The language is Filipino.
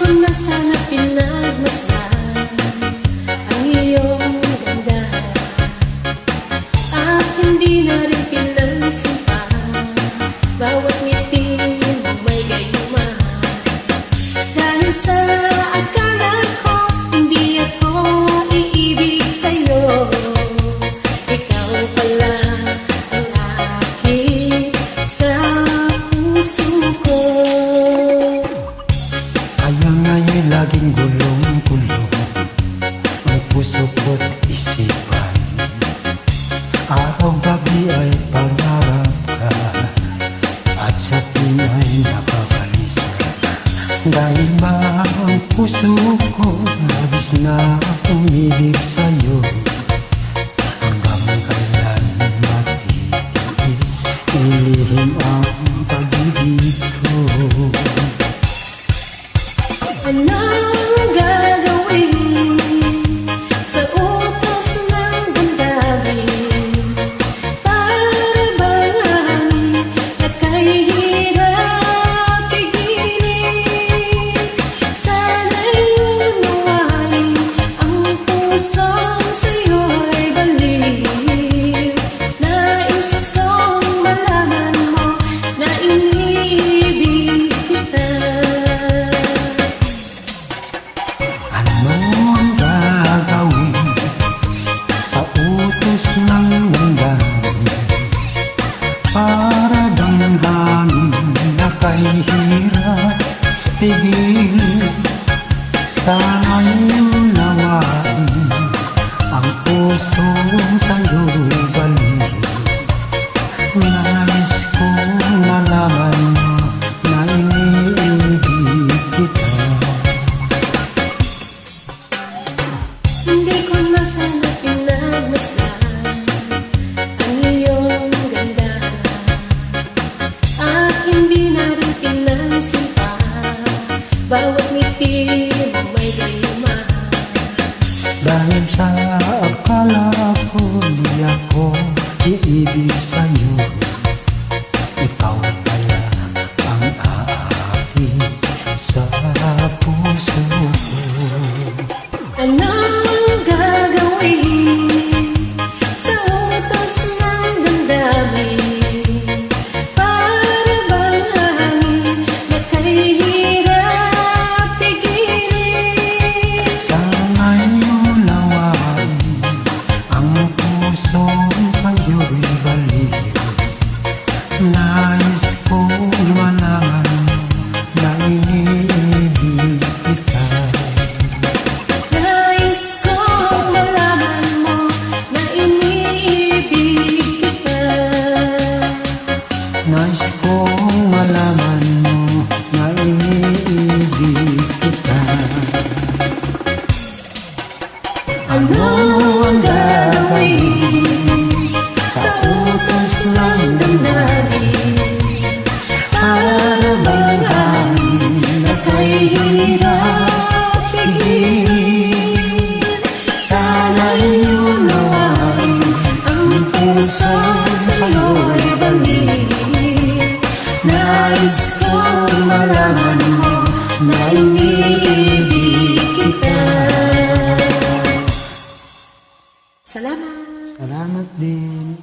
ko na sana pinagmasdan ang iyong ganda, at hindi na rin pinagsimpan bawat ngiti mo may gayuma. Dahil sa akala ko hindi ako iibig sa'yo, ikaw pala ang aking sa puso ko. Kaya nga'y laging gulong-gulong ang puso ko't isipan. Araw-gabi ay pangarap ka, at sa tingin ay nakabalisa. Dahil ba ang puso ko labis na umilig sa'yo, hanggang kailan matiis ilihim ang pag-ibig ko. Anong gagawin sa utos ng damdamin? Para bang nakahirap pigilin? Sana'y unawain ang pusong sa'yo'y baliw. Nais kong malaman mo na iniibig kita. Ano ang gagawin sa utos ng damdamin? Para damdamin na kahihirap pigilin. Sana'y unawain ang pusong sa'yo'y baliw. Nais kong malaman mo na iniibig kita. Hindi ko na sana pinagmasdan ang iyong ganda, at hindi na rin pinagsimpan bawat ngiti mo may gayuma. Dahil sa akala ko di ako iibig sa'yo, ikaw pala ang aking sa puso ko. Anong gagawin sa utos ng damdamin? Para bang hangin na kahihirap pigilin? Sana'y unawain ang pusong sa'yo'y baliw. Nais kong malaman na iniibig kita. Nais kong malaman mo na iniibig kita. Nais kong malaman mo na iniibig kita. Ano ang gagawin sa utos ng damdamin? Para bang hangin na kahihirap pigilin? Sana'y unawain ang pusong sa'yo'y baliw. Nais kong malaman mo na iniibig kita. Salamat! Salamat din.